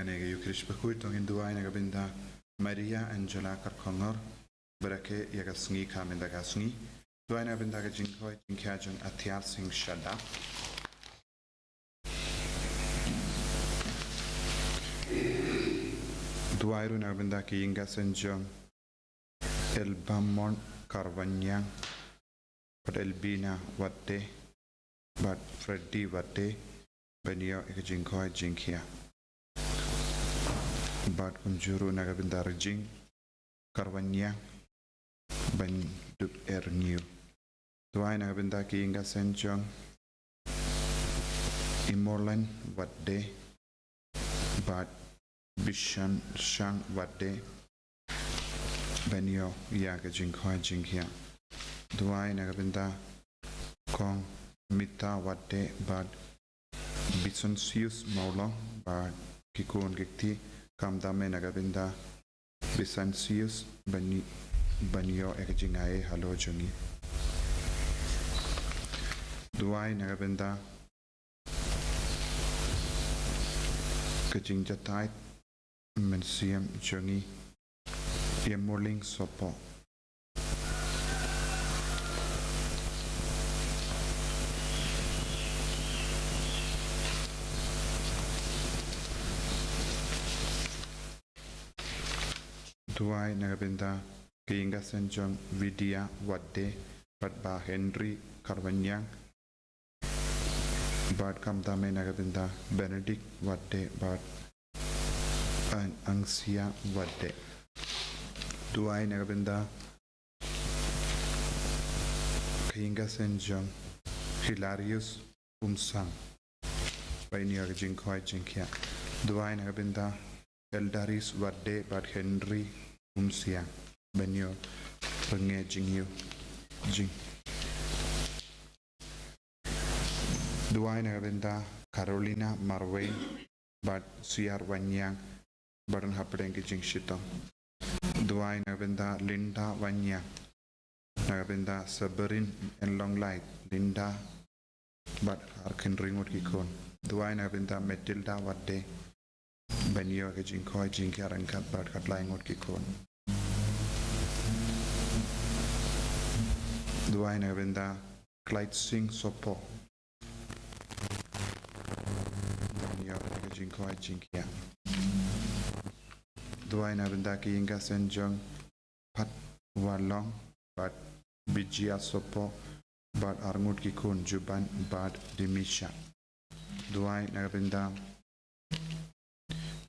nega yukrish Bakhuid tong induai nega binda Maria Angela Karkhongor berake yaga sngi kamenda ga sngi duai nega binda ga jingkhoi jingkha jong Athiar Singh Shada duai ru nega binda ki inga senjong Elbamon Karwanyang but Elbina Watte but Freddy Watte benio yaga jingkhoi jingkhia Bat kunjuru naga bintar jing karwanya ban duk new tuai naga bintar ki inga senjong imolan wadde bat bishan shang wadde benio yaga jing khoi jing hia tuai naga bintar kong mita wadde bat bison sius maulong bat kikun kikti kam dame nagabinda bisansius banyo ekjingae halo jongi duai nagabinda kajing jatai mensiam jongi yemorling sopo Tuai nagabinda kiinga senjong Vidya Wadde Badba Henry Karwanyang Bad Kamdame nagabinda Benedict Wadde Bad Angsia Wadde Tuai nagabinda kiinga senjong Hilarius Umsang Bainiya Jingkhoi Jingkhia Tuai nagabinda Eldaris Wadde Bad Henry Umsia benyo penge jingyu jing duai nagabinda Carolina Marway bad siar wanyang badan hapdeng ki jing shitong duai nagabinda Linda Wanyang nagabinda Saberin and Long Light Linda bad arken ringot ki kon duai nagabinda Matilda Wadde benyo ki jing khoi jing karangkat bad kat laingot ki kon Duai nagabinda Clyde Singh Sopo Banyo naga jingkhoi jingkia Duai nagabinda ki inga senjong Pat Walong Bad Bijia Sopo Bad Arngut ki kun Juban Bad Dimisha Duai nagabinda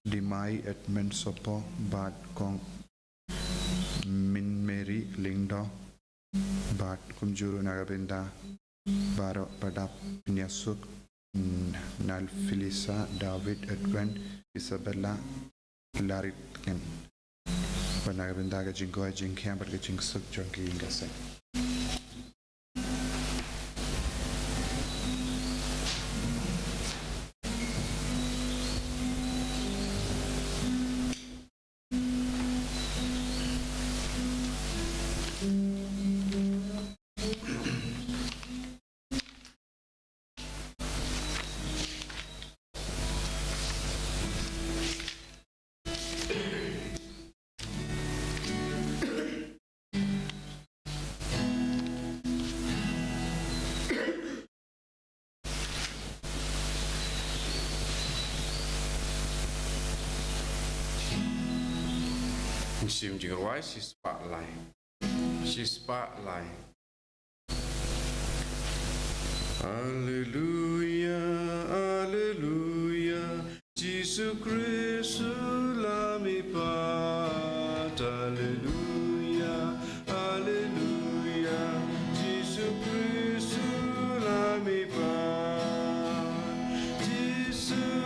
Dimai Edmund Sopo Bad Kong Min Mary Lingdo Bat kumjuru nagabinda Baro Padap Nyasuk Nal Felisa David Edwin Isabella Laritken Banagabinda ga jingkoi jingkhiam bat ga jingsuk jonki ingase Museum Jingawai, she's spotlight. She's spotlight. Hallelujah, hallelujah. Jesus Christ, lami pat. Hallelujah, hallelujah. Jesus Christ, lami pat. Jesus.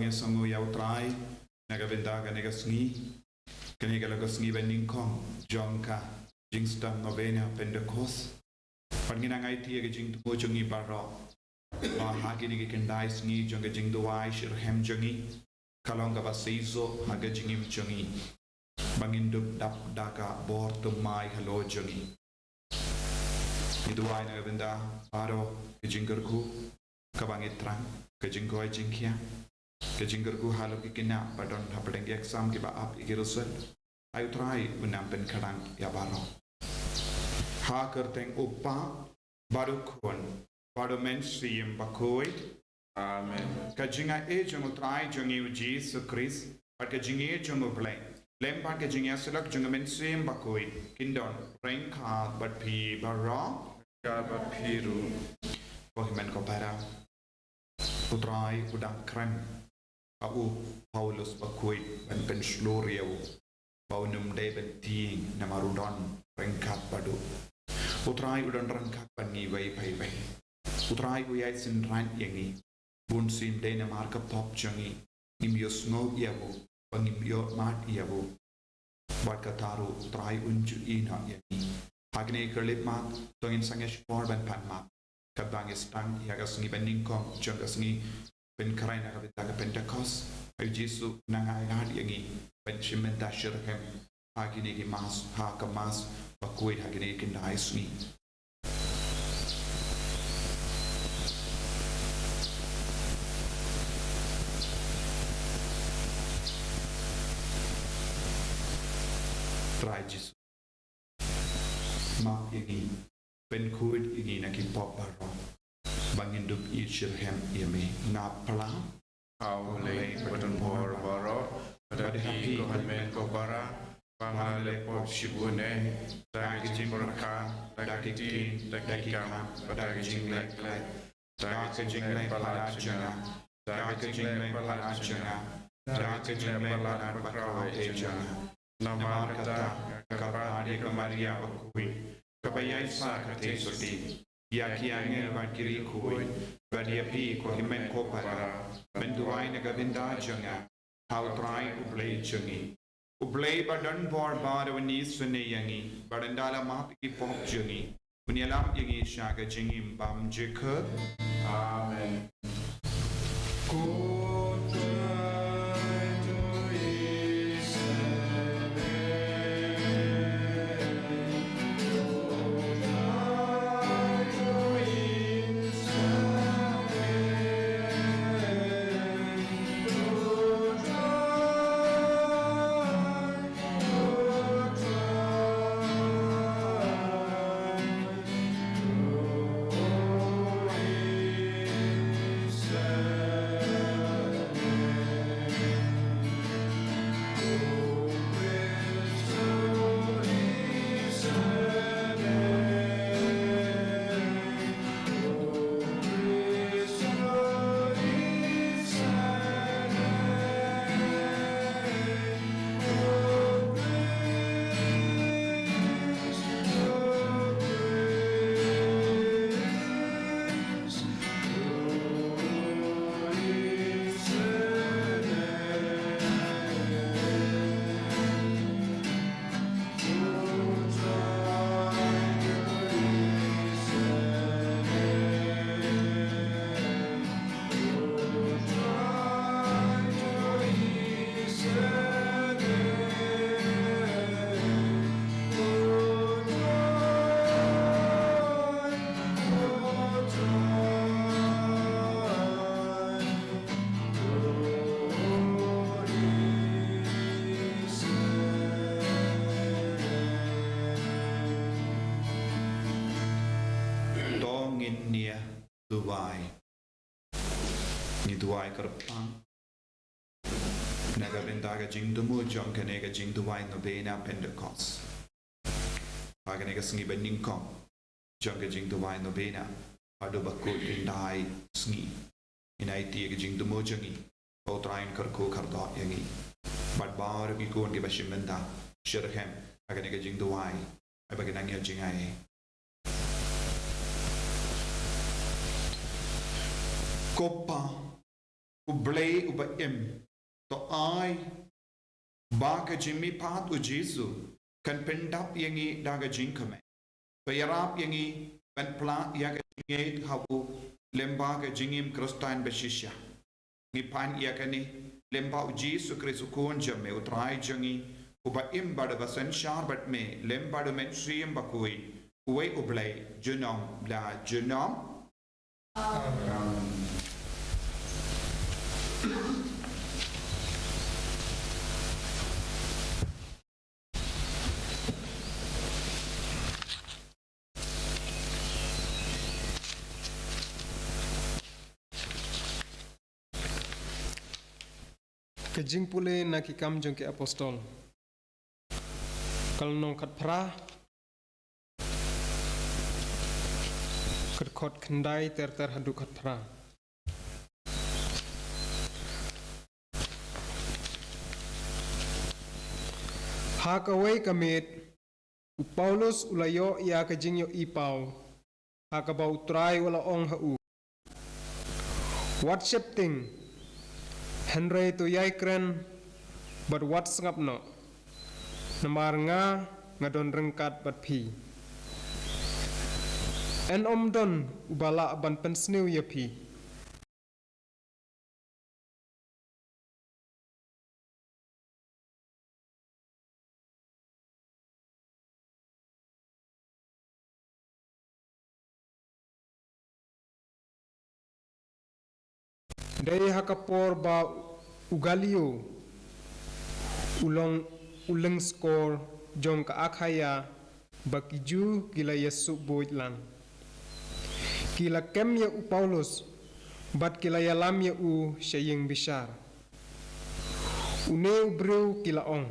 tongin sangu yau trai naga benda ka naga sngi kani ka laga sngi bending kong jongka jingstang novena Pentecost pangina ngai ti ga jing tu jongi baro ba ha kini ki kendai sngi jonga jing duai shir hem jongi kalong ka basizo ha ga jingim jongi bangin dup dap daga bor tu mai halo jongi Iduai na benda aro ke jinggerku ke bangit terang ke jingkoi jingkia ke jinggerku halo ki kena padon hapedeng ki exam ki ba ap ki rusel ayu try unam pen kadang ya baro ha kerteng upa baru kon baru mensiim Bakhuid Amen. ke jinga e jong try jong yu Jesus Christ pat ke jinge jong blai lempar ke jinga selak jong mensiim Bakhuid kindon rengka bat pi baro Gabat piru. Bohimen ko para putrai udang krem au Paulus Bakhuid ben pen sloriau baunum de benti namarudon rengkat padu putrai udon rengkat pani vai pai vai putrai uyai sin ran yangi bun sim de namar ka pop jangi nim yos ngo yabu bangim yo mat yabu bat kataru trai unju ina yangi Hagne kerlip mat tongin sangesh por ban pan mat kabang istang yaga sngi bending kong jonga sngi ben karai na kabita ka Pentecost ay Jesu nangai hadi yangi ben shimenta shirkem hagine ki mas ha ka mas Bakhuid hagine ki ndai sngi try Jesu Mak igi Bakhuid igi na ki pop baro bangin dup i shirhem yame na pala Aulay patun por baro. Padaki ko hanmen ko bara. Pangale pop shibune. Daki jimurka. Daki tin. Daki kam. Padaki jinglek lek. Daki jinglek palajana. Daki jinglek palajana. Daki jinglek palat bakraw ejana. Nama kata kapadi kamaria Bakhuid. Kabayay sa kate soti. Yaki angel bakiri kuy. Badia pi ko himen ko para. Benduay na gabinda janga. How try ublay jangi. Ublay badan bor bada wani sunay yangi. Badandala mapiki pop jangi. Unyalam yangi shaga jingim bam jikut. Amen. Duai kerpang naga bendaga jing dumu jong kanega jing duai novena Pentecost paganega sngi bening kong jong jing duai novena adu Bakhuid indai sngi inai ti jing dumu jongi outrain kerko kardot yangi bad bar ki kon ke bashim benda shirhem paganega jing duai ai baganang ya jing ai Kopa ublay uba im to ai ba ka jimmi pat u Jesu kan pendap yangi daga jinkame to yarap yangi ban pla yaga jinget habu lemba ga jingim Kristain beshisha ngi pan yakani lemba u Jesu Kristu kon jamme utrai jangi uba im bada basan shar bat me lemba do men siem bakui uwe ublay junong la junong Kejing pule nak ikam jong ke apostol. Kalau nong kat pra, kat kot kendai ter hadu kat pra. Hak away kamit, Paulus ulayo ia kejing yo ipau, hak abau try wala ong hau. What shifting? Henry tu yai keren, but what sengap no? Namar nga ngadon rengkat bat pi. En om don ubala ban pensniu ya pi. Dari hakapor ba ugalio uleng skor jong ka akhaya bakiju kila Yesu boit lang kila kem ya u Paulus bat kila ya lam ya u syayeng bishar une ubreu kila ong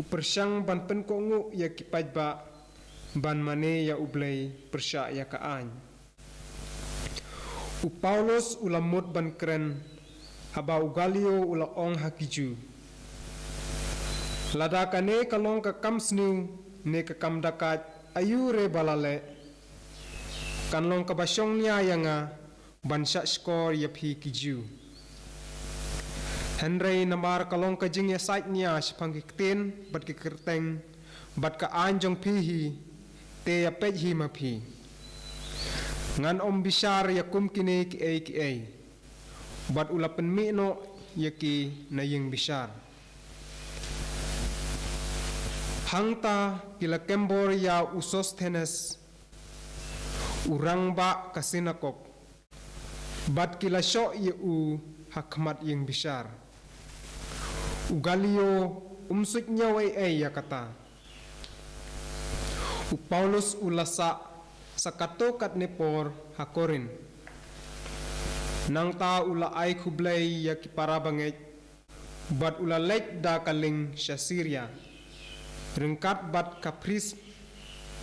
u persyang ban pen kongu ya kipaj ba ban mane ya ublay persya ya kaan u Paulus ulamut ban keren haba ugalio ula ong hakiju ladakane kalong ka kamsniu ne ka kamdakat ayure balale kanlong ka basyong niya yanga bansa skor ya phi kiju Henry namar kalong ka jing ya site niya sipangkiktin bat ki kerteng bat ka anjong pihi te ya pejhi ma phi ngan om bishar ya kum kini ki ai bat ulapen mi no yaki na yeng bishar hangta kila kembor ya usos tenes urang ba kasinakok bat kila syok ya u hakmat yeng bishar ugalio umsuk nyawai ya kata u Paulus ulasa sakato kat nepor hakorin nang ta ula ai kublai ya kipara banget bat ula lek da kaling Syasiria rengkat bat kapris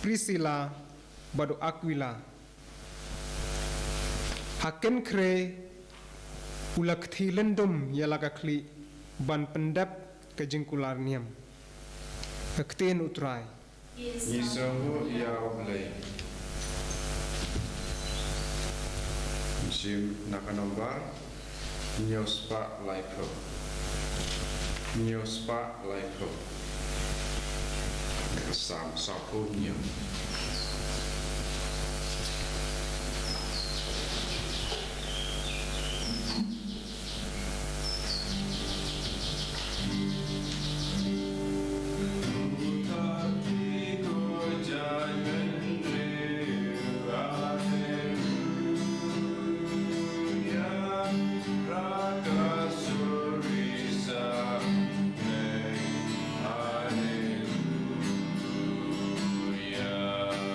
Priscilla badu Aquila haken kre ula kthilendum ya laga kli ban pendap kejengkular niam hakten utrai Isohu ya oblay. Jim nakanombar Nyospa Laipo Nyospa Laipo Sam Sapo Nyo Hallelujah.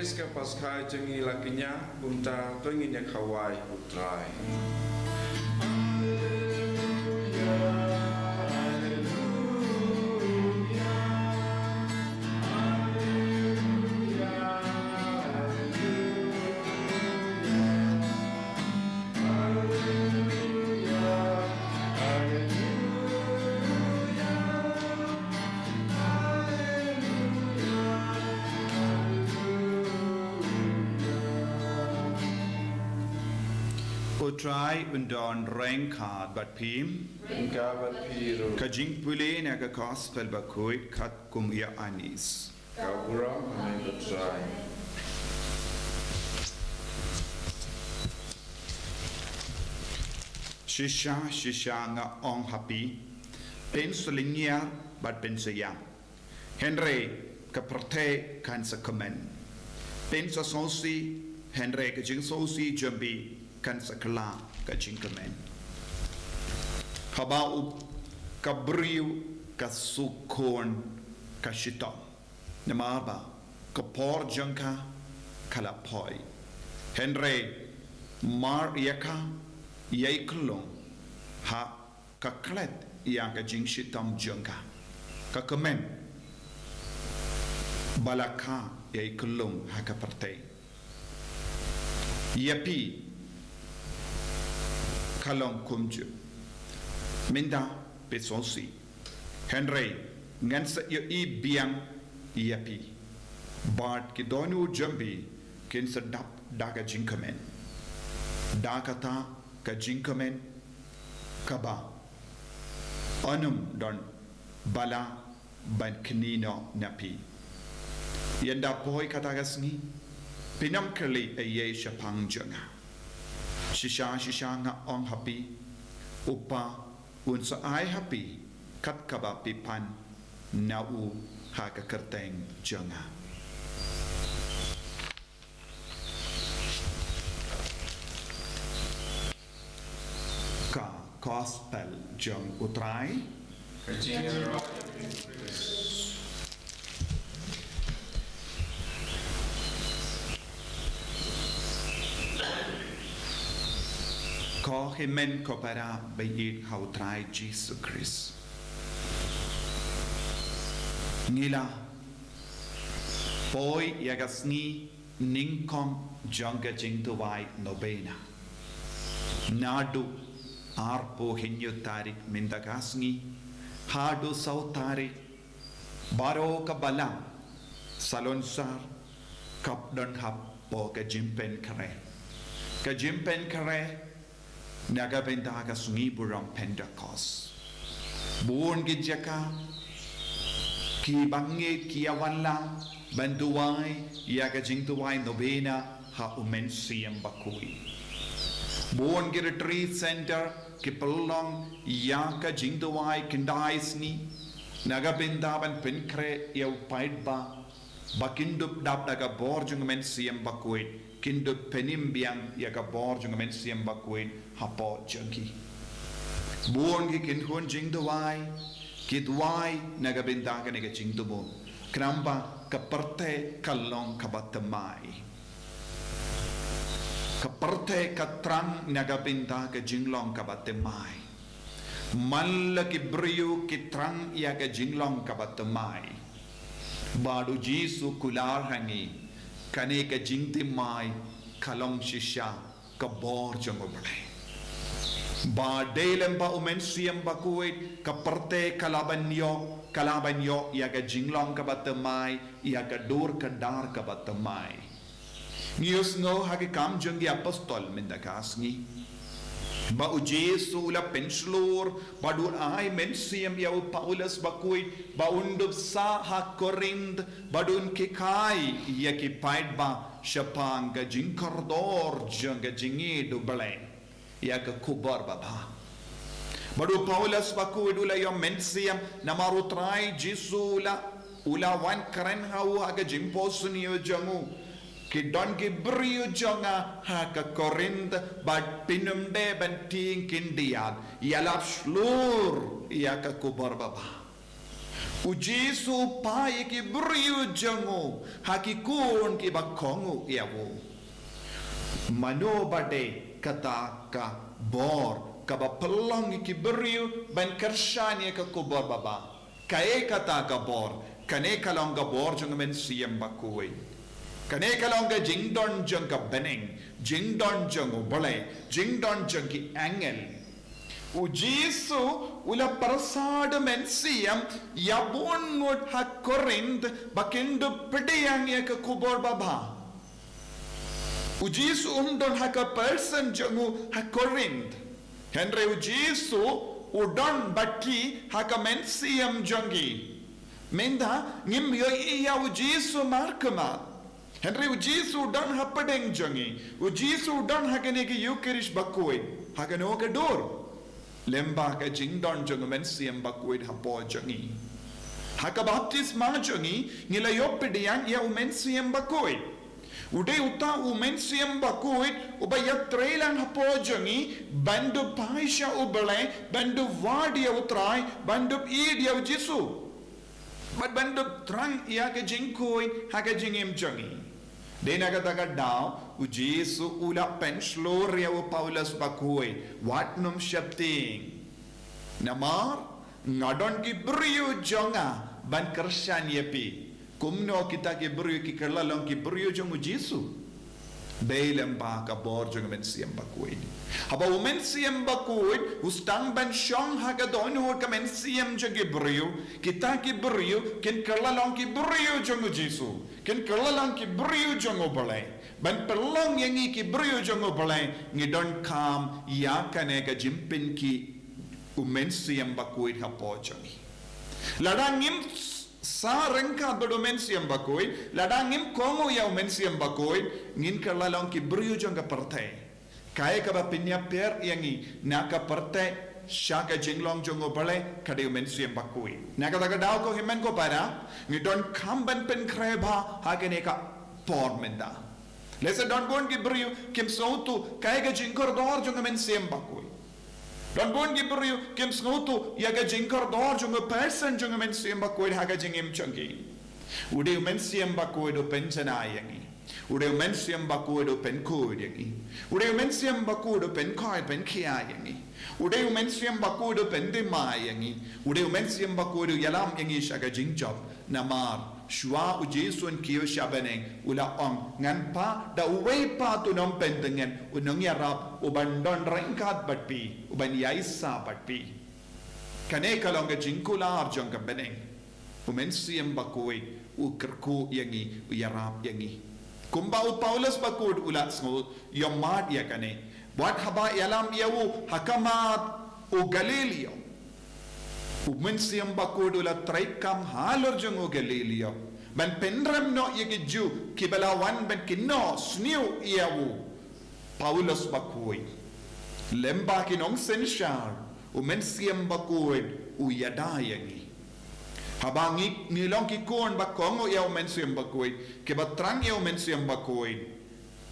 Paris ke paskai jengi lakinya unta penginnya kawai utrai. Utrai undon rengkad bat pim Engkabat piru kajing pule naga gospel Bakhuid kat kum ia anis. kau urang menai utrai. Shisha nga ong happy pen sulinya bat pen sayang. Henry kaperte kan sa komen. Pen sa sosi Henry kajing sosi jambi kan sa kala kajing komen. Habau kabriu kasukon kashito. Namaba kapor jangka kalapoi. Henry mar yaka yai kulong ha kaklet yang kajing shitam jangka. Kakamen balaka yai kulong ha kaperte. Yapi kalong kumju minda pesonsi Henry ngansa yo I biang yapi bart ki donu jambi kin sedap daga jingkamen dakata ka jingkamen kaba anum don bala ban knino napi yanda poi katagasni pinam kali aye shapang janga Shisha nga ong happy upa unsa ay happy kat kaba pipan nau ha kakerteng janga. Ka gospel jang utrai Kajing Ko himen ko para bayit how try Jesus Christ. Ngila poi yagasni ningkong jangga jingtuwai nobena. Nadu arpo hinyo tarik mindagasni hadu sau tarik baro kabala salonsar kapdon hap po ka jimpen kare. Ka jimpen kare nagabenta ka sungi burang Pentecost. Buon gijaka ki bangit ki awala banduai ya ka jingtuai nobena ha umen siyang Bakhuid. Buon gi retreat center ki pelong ya ka jingtuai kindais ni nagabenta ban penkre ya upaid ba bakindup dap daga borjung men siyang Bakhuid. Kindup penimbiang ya ka borjung men siyang Bakhuid hapo jangki. Buon ki kinhun jing duwai kidwai nagabinta ka nega jing dumo. Kenamba kaperte kalong kabatamai. Kaperte katrang nagabinta ka jinglong kabatamai. Malla ki briyu kitrang ya ka jinglong kabatamai. Badu jisu kular hangi. Kane ka jingti mai kalong shisha ka bor jango bale ba delem ba umen siyam Bakhuid ka parte kalabanyo ya ka jinglong ka batamai ya ka dur ka dar ka batamai nius no ha ki kam jangi apostol mindagasngi ba u Jesu la penslur badun ay mensiyam ya u Paulus Bakhuid ba undub sa ha Korind badun kikai ya ki paid ba shapang ga jingkardor janga jingi du bale ya ka kubar ba badu Paulus Bakhuid ula yo mensiyam namaru trai Jesu la ula wan karen hau aga jimposni yo jangu Kidon ki brio jonga ha ka Korind bad pinumde banting kindiad yalap slur ya ka kubar baba Ujisu pai ki beriu jangu hakikun ki bakongu iawu. Mano bade kata ka bor ka bapelong ki beriu ban kershani ka kubor baba. Kae kata ka bor kane kalong ka bor jangu men siyam bakui. Kane kalong ka jingdon jang ka beneng jingdon jangu boleh jingdon jang ki angel. Ujisu ula persada mensiam yabun ngut hakorind bakindu pediyang ya ke kubur baba. Ujisu umdon haka person jangu hakorind. Henry ujisu udon baki haka mensiam jangi. Minda ngim yo iya ujisu markama. Henry ujisu udon hapadeng jangi. Ujisu udon hakanegi yukirish bakui. Hakano ke door. Lembah ka jingdon jang mensiam Bakhuid hapo jangi. Haka baptis ma jangi ngila yopedian ya mensiam Bakhuid. Ude uta mensiam Bakhuid ubaya trailan hapo jangi bandu paisha ubale bandu wadia utrai bandu idia ujisu. But bandu trang ya ka jingkoi haka jingim jangi. Dena kata daw ujisu ula pensloria u Paulus Bakhuid watnum syapting namar ngadon ki beriu jonga ban kersan yepi kumno kita ki beriu ki kerlalong ki beriu jong ujisu belem ba ka bor jong mensiam Bakhuid haba u mensiam Bakhuid ustang ban syong haga don ho ka mensiam jong ki beriu kita ki beriu kin kerlalong ki beriu jong ujisu ken kelalang ki beriu jongo balai ban pelong yang ki beriu jongo balai ngidon kam ya kane ka jimpin ki umensiam Bakhuid hapo jongi ladangim sa rengka bedomensiam Bakhuid ladangim kongo ya umensiam Bakhuid ngin kelalang ki beriu jonga partai kai ka ba pinya per yangi naka partai Shaka jinglong jongo balai kade mensiam Bakhuid. Naka daga daw ko himen ko para ngidon kamban pen kreba hagene ka por menda. Lesa don bon ki beriu kim sautu kaiga jingkor dor jongo mensiam Bakhuid. Don bon ki beriu kim sautu yaga jingkor dor jongo person jongo mensiam Bakhuid haga jingim chongi. Ude mensiam Bakhuid o penjana yangi. Ude mensiam Bakhuid o penkud yangi. Ude mensiam Bakhuid o penkoi penkia yangi. Udah mensiam Bakhuid pendema yangi, udah mensiam Bakhuid yalam yangi shaga jingjob namar shwa ujesun kiyo shabaneng ula ong ngan pa da uway pa tu nom pendengen unong yarap uban don rengkat batpi uban yaisa batpi kane kalong ga jingkular jong ka beneng mensiam Bakhuid ukerku yangi uyarap yangi kumba u Paulus Bakhuid ulat sngo yomat ya kane buat haba yalam yawu hakamat o Galileo mensiam Bakhuid ula traikam halor jong o Galileo ban penram no yegi ju kibalawan ban kinno sniu yawu Paulus Bakhuid lemba ki Nongstoin o mensiam Bakhuid u yadayangi habangi nilong ki kon bakongo yaw mensiam Bakhuid ke batrang yaw mensiam Bakhuid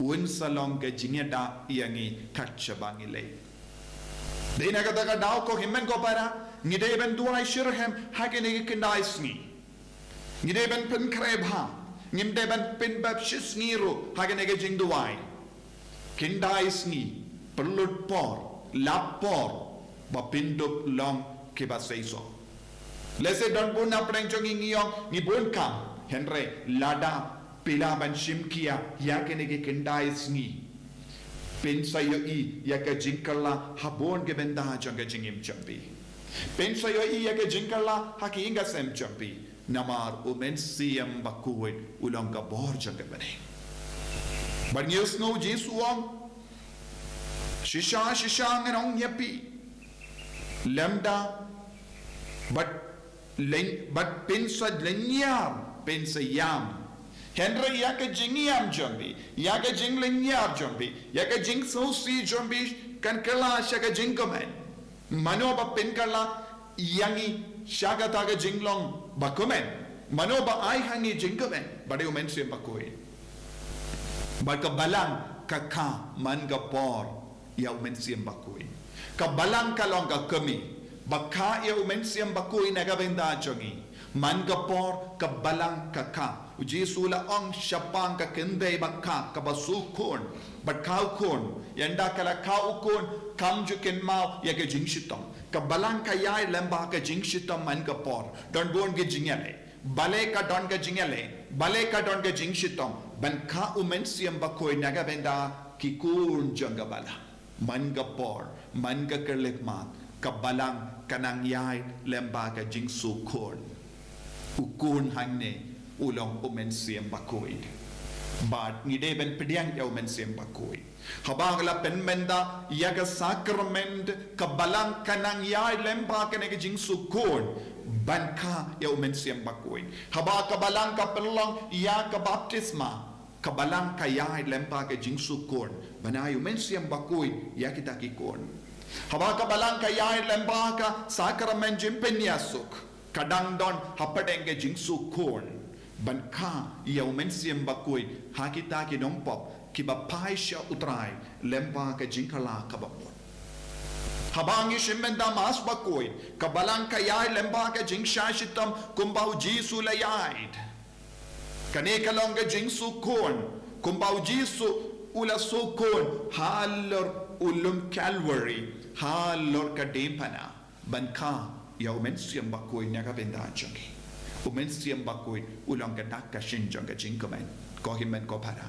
un salong ke jingeda yangi katchabangi le dena kata ka daw ko himmen ko para ngide ben duai shirhem hakene ki ndaisni ngide ben pen krebha ngimde ben pen bapshis ngiro hakene ke jing duai kindaisni perlut por lapor ba pindup long ke ba seiso lese don pun apreng jongi ngiyong ni bun kam henre lada pila ban shimkia yakene ke kindaisni pensayo i yaka jinkalla habon ke benda janga jingim champi pensayo i yaka jinkalla haki inga sem champi namar umensiam Bakhuid ulang ka bor janga bane banyus no jisuang shisha nganong nyapi lamda but pensad lenyam pensayam Henry yaka jingiam jombi, yaka jingling yar jombi, yaka jing so si jombi kan kala shaka jingomen. Mano ba pinkala yangi shaka taga jinglong bakumen. Mano ba ay hangi jingomen, bade umensiam Bakhuid. Baka balang kaka man ga por ya umensiam Bakhuid. Ka balang kalong ka kami, baka ya umensiam Bakhuid nagabenda jongi. man kapor kabalang kaka Jesu la ong syapang ka kende bakka ka basukon bat kau kon yanda kala kau kon kam juken mau ya ke jingshitong kabalang ka yai lemba ka jingshitong man kapor don bon ge jingale bale ka don ga jingale bale ka don ga jingshitong ban ka umen siam bakoi naga benda kikun janga bala man kapor man ka kerlekmat kabalang kanang yai lemba ka jingsukon ukun hangne ulong umen siam bakoi bad ni de ben pediang ya umen siam bakoi habang la pen menda yaga sacrament kabalang kanang yai lemba ka ne jingsukon ban ka ya umen siam bakoi haba kabalang ka pelong ya ka baptisma kabalang ka yai lemba ka jingsukon banay umen siam bakoi ya kita kikon haba kabalang ka yai lemba ka sacrament jimpenyasuk kadang don hapadeng ke jingsukon ban ka ya umen siam bakoi hakita ki nompop ki bapaisha utrai lemba ka jingkala ka babon habangi shimenda mas bakoi kabalang ka yai lemba ka jingsashitam kumbau jisu la yaid kane kalong ka jingsukon kumbau jisu ula sukon halor ulum calvary halor ka dempana ban ka ya umen siam bakoi naga benda jangi umen siam bakoi ulang ka dak ka shinjong ka jingkamen ko himen ko para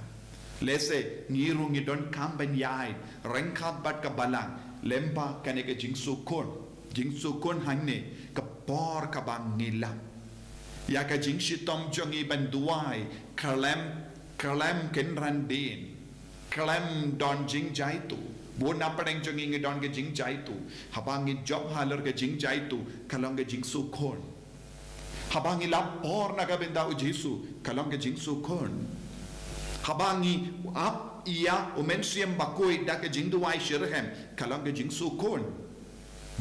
lese ngirung idon kamben yai rengkat bat ka balang lemba kane ka jingsukon hangne ka por ka bang ngilam ya ka jingshitom jongi banduai kalem ken randin kalem don jing jaitu bon napadeng jongi ngi don ke jing jaitu habangi job haler ke jing jaitu kalong ke jingsukon habangi lapor na ka benda u Jesu kalong ke jingsukon habangi ap ia umen siam bakoi da ke jing duai shirhem kalong ke jingsukon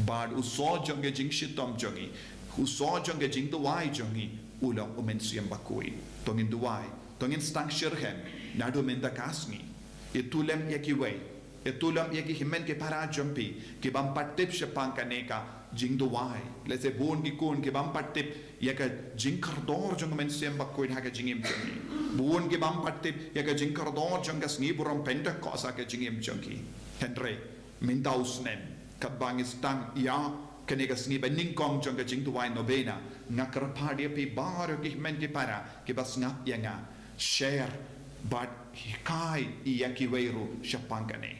bad uso jong ke jing shitom jongi uso jong ke jing duai jongi ulang umen siam bakoi tongin duai tongin stang shirhem nadu menda kasni itulem yakiwei itulam yaki himen ke para jompi ke bampatip shapang kaneka jing duai lese bon ki kun ke bampatip yaka jing kardor jong men sem bakoi ha ke jingim jongi bon ke bampatip yaka jing kardor jong ka sngi buram penta ko sa ke jingim jongi henry mindausnem kabangistang ya kaneka sngi bening kong jong ka jing duai novena ngakar padia pi bar ki himen ke para ke bas ngap yanga share but kai yaki weiru shapang kane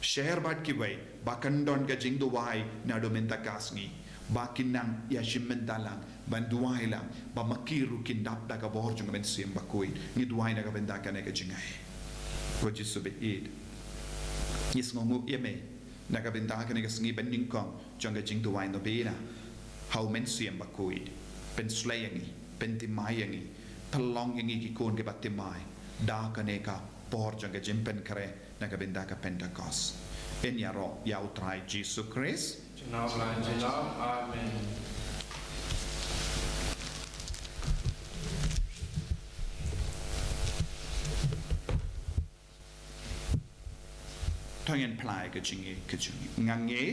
share bat ki wei bakandon ka jing duai na do menta kasni bakinang ya shimentalang banduai lang ba makiru kindap da ka borjong men sim bakui ni duai na ka benda ka ne ka jingai ko jisu be id is ngongu yeme na ka benda ka ne ka sngi bending kong jong ka jing duai no bena how men sim bakui pen slayangi pen timayangi talong yangi ki kon ke batimai da ka ne ka borjong ka jimpen kare na ka benda ka Pentecost en yaro ya utrai Jesus Christ Amen. Tangen plai ke jingi ngange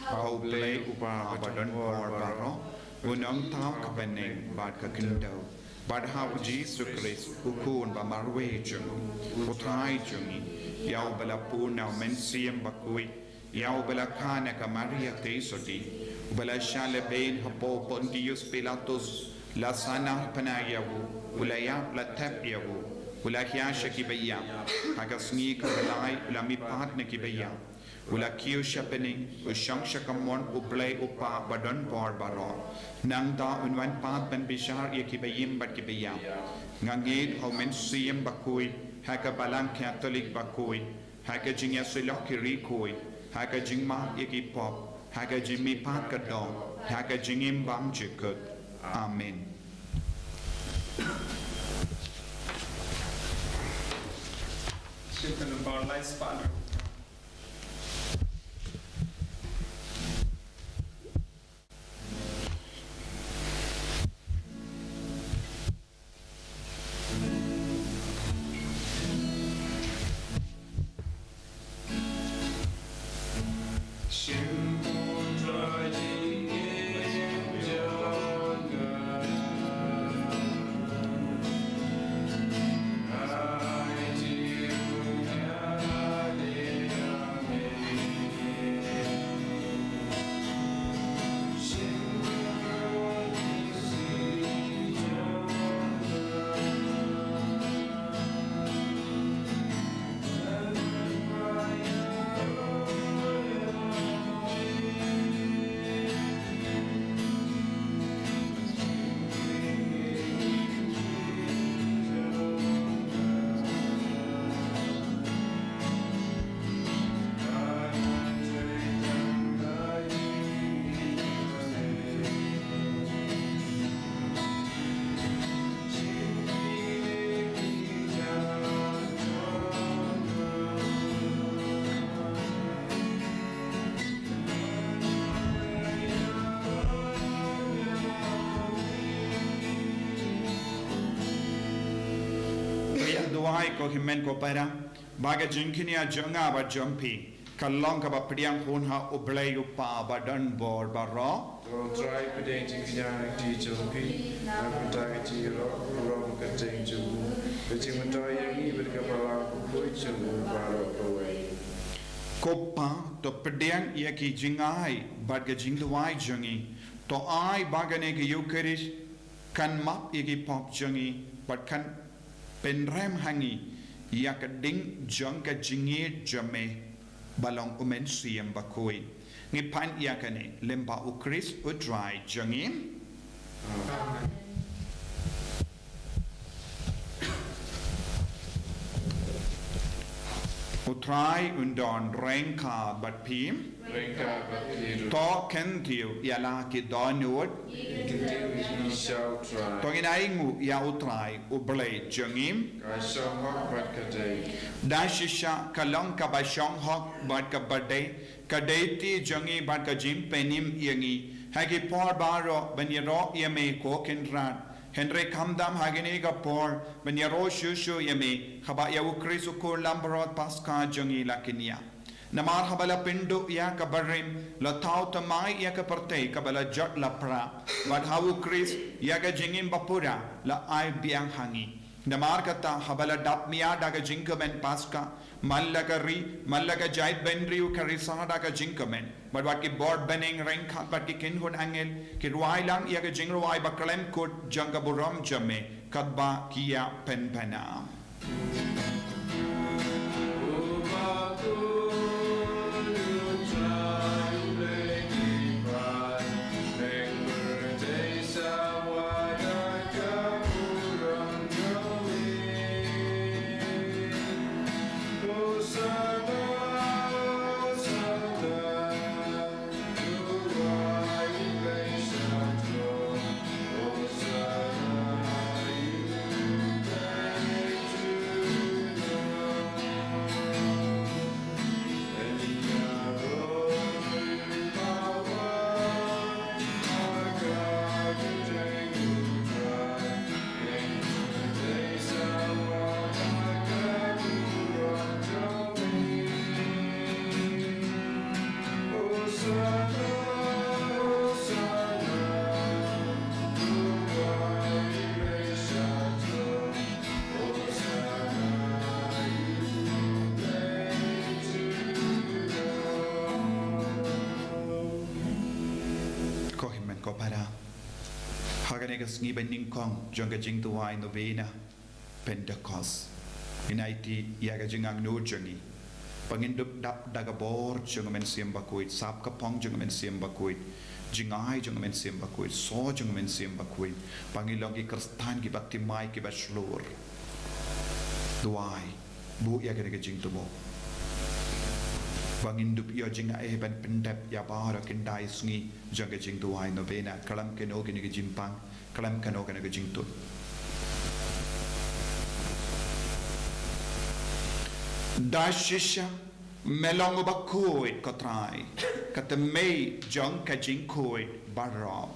au play upa badon or baro unong tau ka beneng bad ka kindo bad how Jesus Christ ukun ba marwe jung utrai jungi yau bala puna men siam bakui yau bala kana ka Maria Tesoti bala shale ben hapo Pontius Pilatus la sana panayawu ulaya la tabiyawu ula hiasha ki bayya haga sni ka balai ula mi patne ki bayya ula kiu shapening u shangsha kamon u play upa badon bor baro nang da unwan pat ben bishar ye ki bayim bat ki bayya ngangit ho men siam bakui haka balang Catholic bakoi haka jingya silok kiri koi haka jingma yaki pop haka jimmi pat kadong haka jingim bang jikut amen Syukur lembar lai sepadan. Shimon Rajin Jagat Duai ko himen ko para baga jingkinia janga ba jumpi kalong ka ba pediang pun ha oblay upa ba dan bor ba ro Don't try predating Kiana teacher, I'm protecting you, wrong contain you. The Chimatoya, even Kapala, which you move away. Kopa to pediang ia ki jingai bad ga jing duai jangi to ai bagane ki yukerish kan map ia ki pop jangi but kan penrem hangi ia ka ding jang ka jingi jame balong umen siam Bakhuid ngi pan ia kane lemba ukris udrai jangi utrai undon renka bat pim Renka, but to ken tiu yala ki donut you shall try. to inai ya utrai ublay jangim I shall hawk but Kate. dashisha kalong ka ba shong hok bat ka bade kadeti jangi bat ka jim penim yangi hagi por baro banyaro yame ko kenrat Henry kamdam hagini ga por banyaro shushu yame khaba ya ukrisu ko lambarot paska jangi lakinia Namar habala pindu ya kabarim la tau tamai ya kaparte kabala jat la pra bad hawu kris ya ga jingim bapura la ai biang hangi Namar kata habala dap mia daga jinkamen paska mallaga jait benriu karisa daga jinkamen bad wat ki board bening ring khat bat ki kinhun angel ki ruai lang ya ga jingruai bakalem kut jangaburam jame kadba kia penpena ko para hagane ga sngi bening kong jonga jing tuai novena Pentecost inaiti yaga jingang no jangi pangindup dap daga bor jonga men siam Bakhuid sap ka pong jonga men siam Bakhuid jingai jonga men siam Bakhuid so jonga men siam Bakhuid pangilong ki kristan ki bakti mai ki baslur duai bu yaga ga jing tubo Bangindup yo jinga ban pendap ya bara kendai sngi jaga jing tuai novena kalam keno gini jimpang kalam keno gini jing tu dashisha melong Bakhuid kotrai kata mei jang ka jing koi barra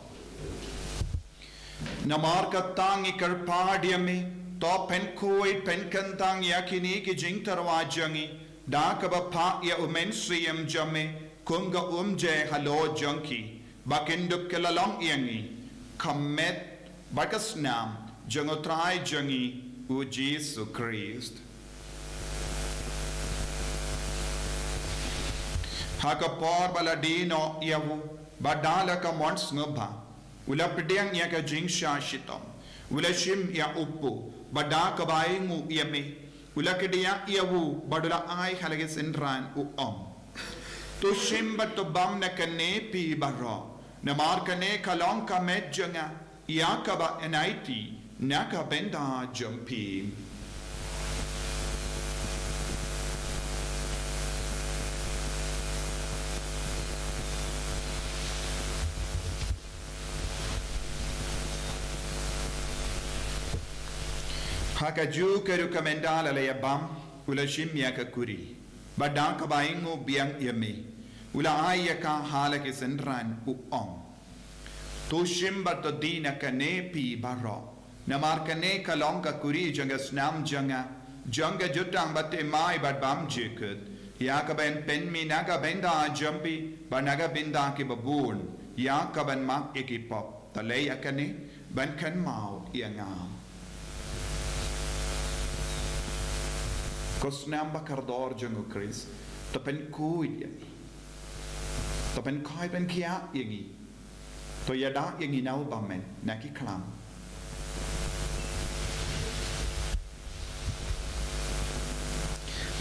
namar ka tangi karpadiame to pen koi pen kantang yakini ki jing tarwa jangi Da kaba pa ya umen siyam jame kunga umje halo junkie bakinduk kelalong yangi kamet bakas nam jangotrai jangi u Jesus Christ hakapor baladino yahu badala ka mons ngba ula pediang ya ka jingsha shitom ula shim ya upu badaka baingu yame Ulakadia iawu badula ai halage sendran u to shimba to bam na kane pi barro na mar kane kalong ka medjanga yakaba enaiti naka benda jumpi Haka ju keru kamendala le yabam ula shimya ka kuri badang ka baingo biang yami ula aya ka hala ke sendran u to shimba to dina ka ne pi barro na mar ka ne ka long ka kuri janga snam janga jangga jutang batte mai bat bam jikut ya ka ben pen mi naga benda jampi ba naga benda ki babun ya ka ben mak ekipop ta lei akani ban kan mau ia ngam kosnam bakardor jangu Chris ta pen kuid ya ta pen kai pen kia yangi to yada yangi nau bamen naki klam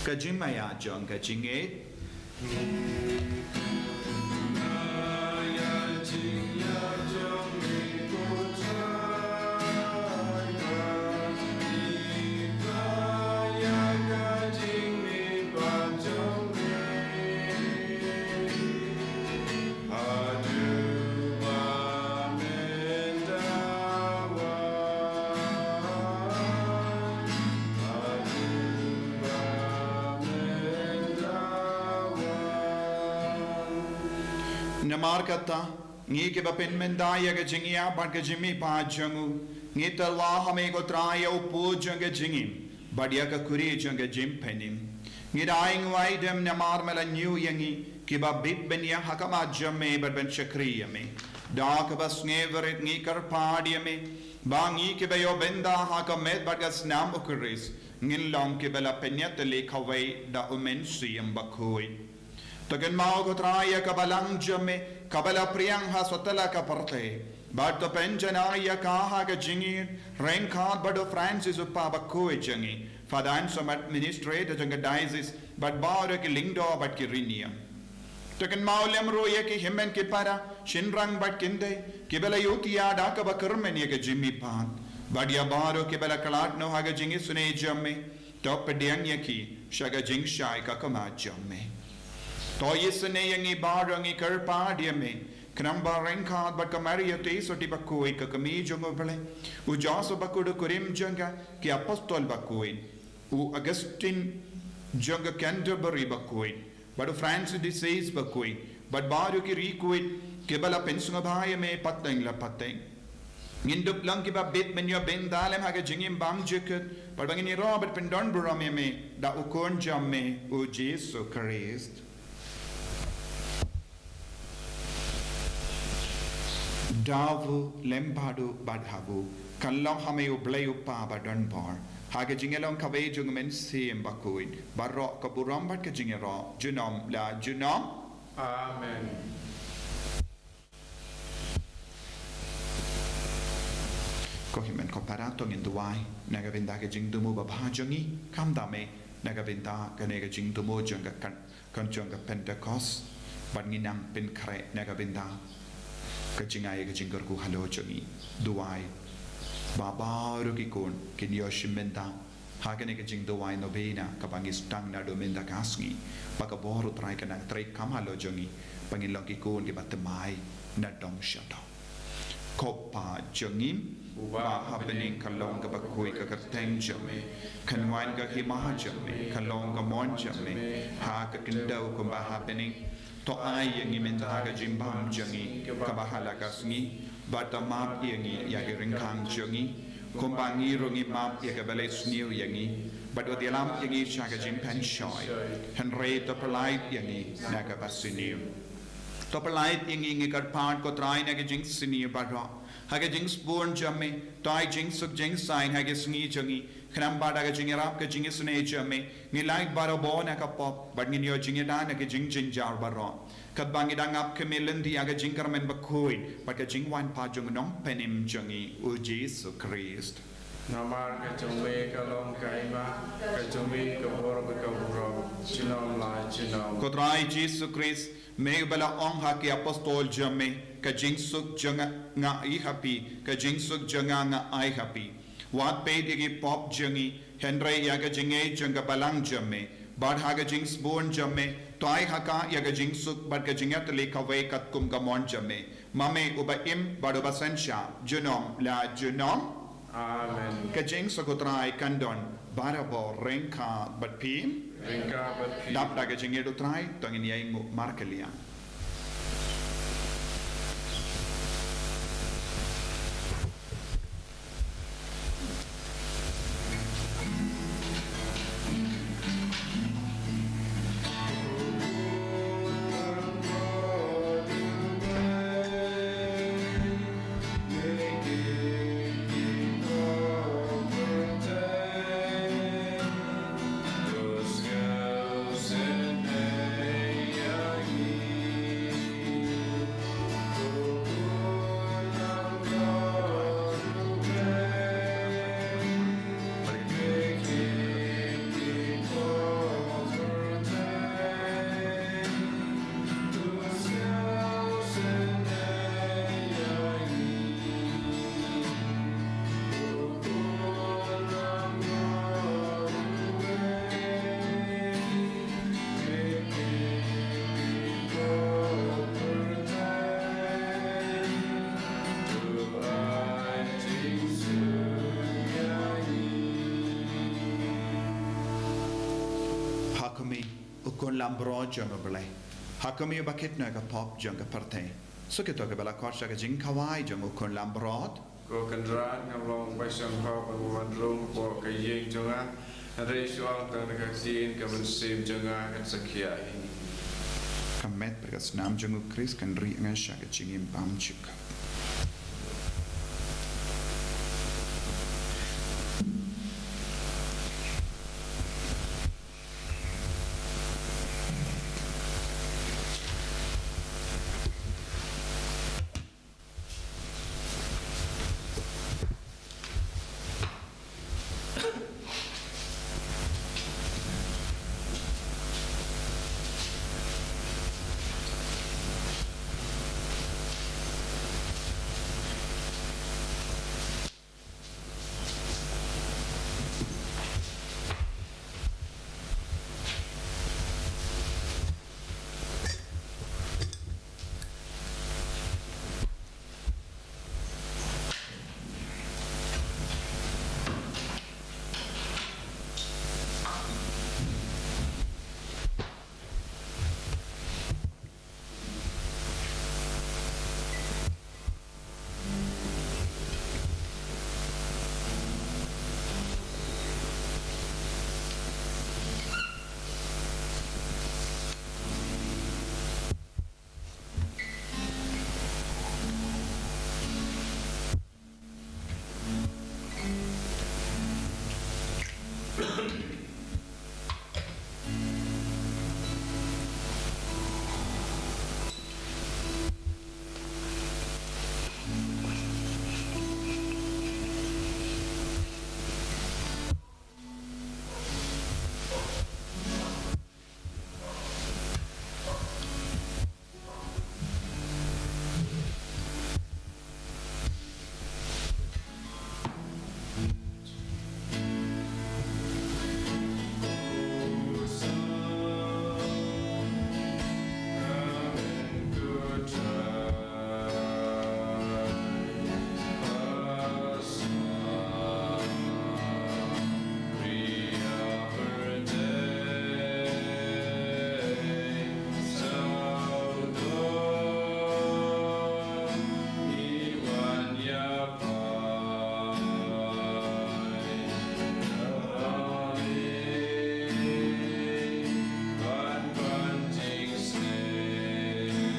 Kajimaya jong kajinge Namar kata ngi ke bapen mendaya ke jingia ban ke jimi pa jangu ngi talwa hame ko traya upu jang ke jingim badia ka kuri jang ke jim penim ngi daing wai dem namar mela new yangi ki ba bit benya hakama jamme bad ben chakriya me da ka bas ngever ngi kar padia me ba ngi ke bayo benda hakamet bad gas nam ukuris ngin long ke bela penyat le khawai da umen siyam Bakhuid Tagan mau ko traya kabalang jamme kabala priyang ha sotala ka parte bad to penjana ya kaha ka jingi renka bado Francis uppa Bakhuid jangi fadan som administrator janga diocese bad bar ki lingdo bad ki rinia Tagan mau lemro ya ki himmen ki para shinrang bad kinde ki bela yutia da ka bakurmen ya ka jimmi pan bad ya baro ki bela kalat no ha ka jingi sune jamme top pediang ya ki shaga jing shai ka kama jamme To yisane yangi barangi karpa diame Knamba renkad but kamaria te soti Bakhuid ka kami jongo bale u jaso bakudu kurim janga ki apostol Bakhuid u Augustine janga Canterbury Bakhuid but Francis de Sales Bakhuid but baru ki rikuid ke bala pensunga bhaya me pateng la pateng Ngindup lang ki ba bit men yo ben dalem haga jingim bam jikut but bangini Robert pendon burame me da ukon jamme u Jesu Christ Davu lembadu badhavu kalong hameu bleyu pa badon bar haga jingelong kawe jungmen sim Bakhuid barro kaburam bad ka jingero junom la junom Amen. Kohimen komparato ngin duai naga vinda ka jingdumu babhajangi kamdame naga vinda ka nega jingdumu janga kan janga Pentecost bad nginang pin kare naga vinda kajingai kajingar ku halo jangi duai baba ruki kon kin yoshimenda hagane kajing duai novena kabangis tang na domenda kasngi baka boru trai kana trai kamalo jangi pangin loki kon ki batemai na dong shata kopa jangim ba happening kalong ka Bakhuid ka kateng jame kanwan ka himah jame kalong ka mon jame ha ka kindau ko ba happening to ai yangi menta ga jimbam jangi kabahala kasngi batamap yangi yagi ringkang jangi kombangi rungi map yaga bale sniu yangi badwa dialam yangi chaga jimpan shoy henre to polite yangi naga basiniu to polite yangi ngi kar part ko trai naga jing siniu badwa haga jing spoon jamme tai jing suk jing sign haga sngi jangi khnam bada ga jing rap ga jing sne jamme ni like baro bona ka pop bad ni yo jing da na ga jing jing jar baro kat bangi da ngap kemelen di aga jing karmen Bakhuid bad ga jing wan pa jung nong penim jangi u Jesu Christ Namar ka jome kalong kaima ka jome ka bor ka boro chinom la chinom Kodrai Jesu Christ me bala ong ha ki apostol jamme ka jing suk janga nga I happy ka jing suk janga nga I happy wat pe digi pop jangi henry yaga jinge janga balang jamme bad haga jing spoon jamme toy haka yaga jing suk bad ka jingat le kawai kat kum ka mon jamme mame uba im bad uba sensha junom la junom Amen. ka jing sukutrai kandon barabo renka bad pim Ringka bat dap daga jinge do trai tongin yai mu markelia ukon lambro janga belai hakami bakit na ka pop janga parte so kita ke bala korsa ke jing kawai janga ukon lambro ko kendran ngamlong pasang pau pangwan rung po kayeng jonga hari suang tang nagaksin ka mensim jonga kan sakiai kamet berkas nam janga kris kan ri ngasha ke jingim pam chika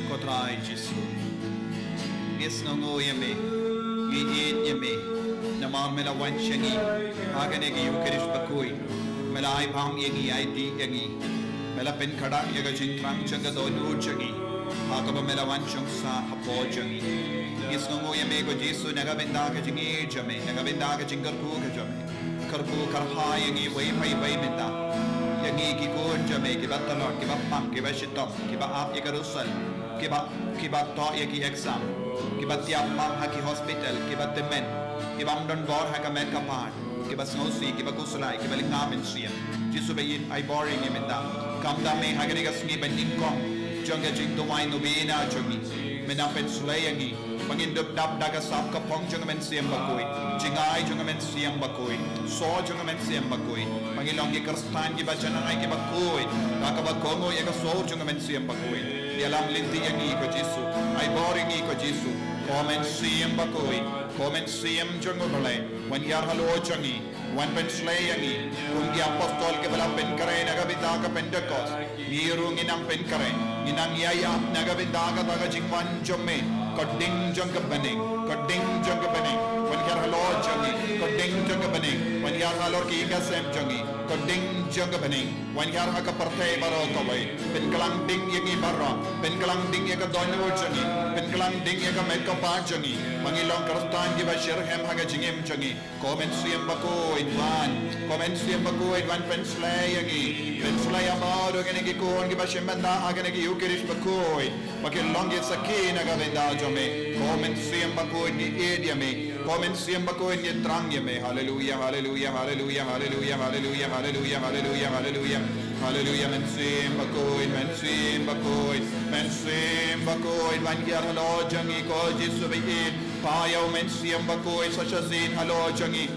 Kotrai Jesu Yes nongo yame Giit yame Namar mela wanshangi Haganegi Eucharist Bakhuid Mela ai pam yengi ai di yengi Mela pen kadak yaga jintrang changa donu changi Hakaba mela wanshang sa hapo changi Yes nongo yame ko Jesu naga benda ka jingi jame Naga benda ka jingarku ka jame Karku karha yengi way pai pai benda Yangi ki ko jame ki batalon ki bapam ki bashitom ki ba ap yaga rusal kiba to yaki exam kiba tiap mam haki hospital kiba temen kiba amdon bor haka men kapan kiba snosi kiba kusulai kiba lingam in siya jisu bayin ay boring yemenda kamda me hagani gasni benin kong jonga jing tumay nubina jongi menapen sulayangi pangindop dap daga sap kapong jonga men siyam Bakhuid jingay jonga men siyam Bakhuid so jonga men siyam Bakhuid pangilong ki karstan kiba janay kiba Bakhuid kakaba kongo yaga so jonga men siyam Bakhuid Dialam linti yang iko Jesu, ay boring iko Jesu. Komen siyam Bakhuid, komen siyam jongo balay. Wan yar halo jongi, wan pen slay yangi. Kung di apostol ke bala pen kare nagabita ka Pentecost. Mirung inang pen kare, inang yayap nagabita ka taga jingwan jomme. Koding jong kabaning, koding jong kabaning. Wan yar halo jongi, koding jong kabaning. Wan yar halo ki kasem jongi, koding jong kabaning. Wan yar haka parte baro kawai. Pen kalang ding yangi baro. Pen kalang ding yaga donyo jongi. Pen kalang ding yaga mekapa jongi. Mangilong karstan di bashir hem haga jingim jongi. Komen siyam Bakhuid wan. Komen siyam Bakhuid wan pen slay yangi. Pen slay amaro gani ki kon ki bashim banda agani ki Eucharist Bakhuid. Makilong yet sakin aga benda jome. Komen siyam Bakhuid ni ediame. Komen siyam Bakhuid ni trang yame. Hallelujah, hallelujah, hallelujah, hallelujah, hallelujah, hallelujah, hallelujah, hallelujah. Hallelujah, men siyam Bakhuid, men siyam Bakhuid, men siyam Bakhuid. Wan yar halo jangi ko Jesu bayin. Payaw men siyam Bakhuid sa shazin halo jangi.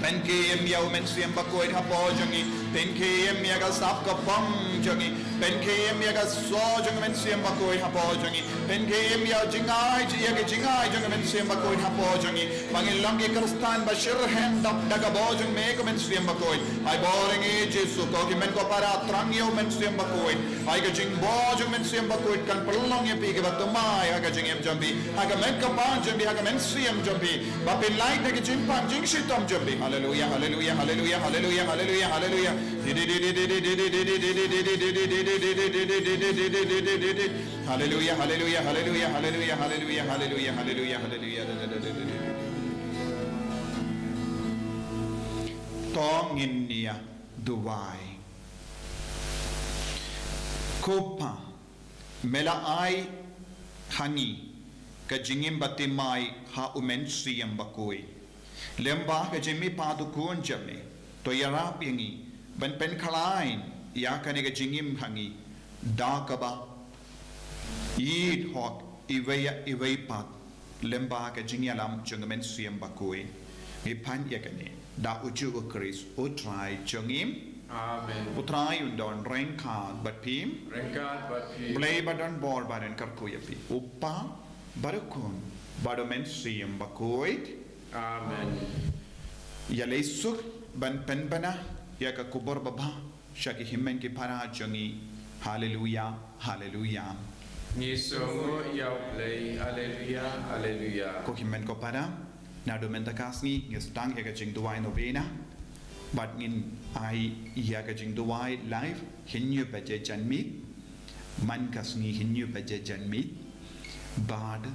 Penkiem yaw men siyam Bakhuid hapo jangi. Penkiem yaga sap kapam jangi. pen kem ya ga so jong men siam bakoi hapo jongi pen kem ya jingai ji ya ga jingai jong men siam bakoi hapo jongi bangin longi kristan bashir hem dap daga bo jong me ko men siam bakoi ai boring e jesu ko ki men ko para trang yo men siam bakoi ai ga jing bo jong men siam bakoi kan pelong ya pi ga batumai aga jing em jambi aga men ka pan jambi aga men siam jambi ba pen lai de ga jing pan jing shitam jambi hallelujah hallelujah hallelujah hallelujah hallelujah hallelujah hallelujah hallelujah hallelujah hallelujah hallelujah hallelujah hallelujah hallelujah tongin nia duwai kopa mela ai hangi ka jingim batimai ha umen siyam bakoi lemba ka jimi padu kun jame to yarap yangi ban pen khalain ya kane ka jingim hangi dakaba eat hok iwei pat lemba ka jingyalam jungmen siyam bakoi mi pan yakane da uju ukris utrai jungim Amen. utrai undon rengkat bat pim Rengkat bat pi. blay badan bor badan karkuyapi upa barukun badomen siyam bakoi Amen. ya lesuk ban penbana ya ka kubur baba shaki himmen ki para jangi hallelujah hallelujah Ni songo yau play. Hallelujah. Hallelujah. ko himmen ko para na do men takasni ngestang ya ka jing duwai novena bat ngin ai ya ka jing duwai live hinyu baje janmi man kasni hinyu baje janmi bad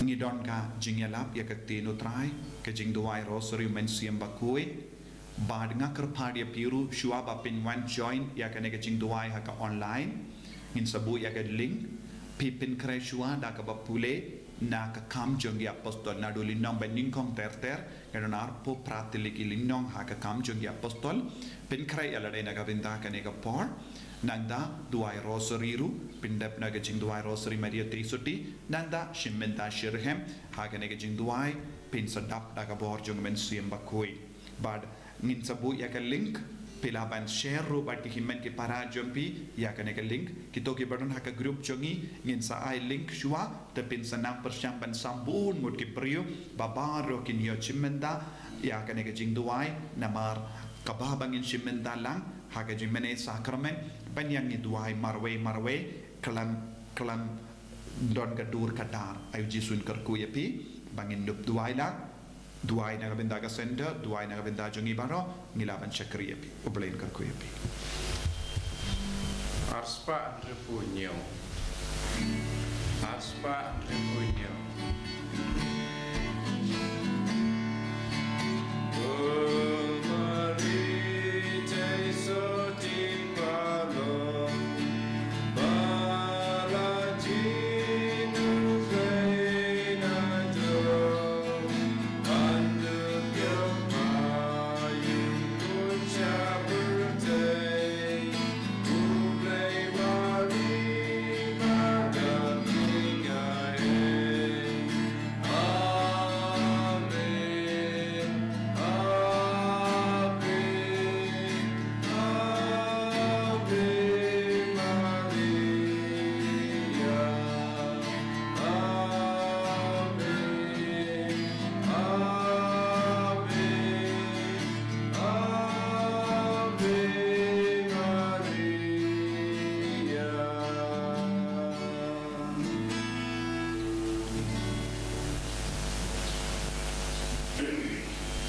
ngi don ka jing yalap ya ka tino trai ka jing duwai rosary men siam bakoi bad nga kerpadia piru shua ba pin one join ya ka ne ka jing duwai ha ka online ngin sabu ya ka link pipin kre shua da ka ba pule na ka kam jong ya apostol na do linong ben ningkong ter ka donar po pratili ki linong ha ka kam jong ya apostol pin kre ya la na ka binta ka ne ka por nanda duai rosary ru pindap na ka jing duai rosary maria trisuti nanda shimmenta shirhem ha ka ne ka jing duai pin sadap da ka bor jong men siam bakoi bad ngin sabu ya ka link pilaban share ru bat ki himmen ki para jompi ya ka ne ka link kito ki badon ha ka group jongi ngin sa ai link shua te pin sanang persyam ban sambun mut ki priu babaro kin yo chimenda ya ka ne ka jing duai namar kababangin shimenda lang ha ka jing mene sakramen panyang ni duai marwe kelam don gadur kadar ayu jisun kerku yapi bangin lup duai lang duai na kabenda ka sender duai na kabenda jongi baro ngilaban syakri yapi ublain kerku yapi Arspa repunyo. Arspa repunyo.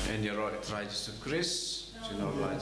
En je roi Jesu Christus, Amen.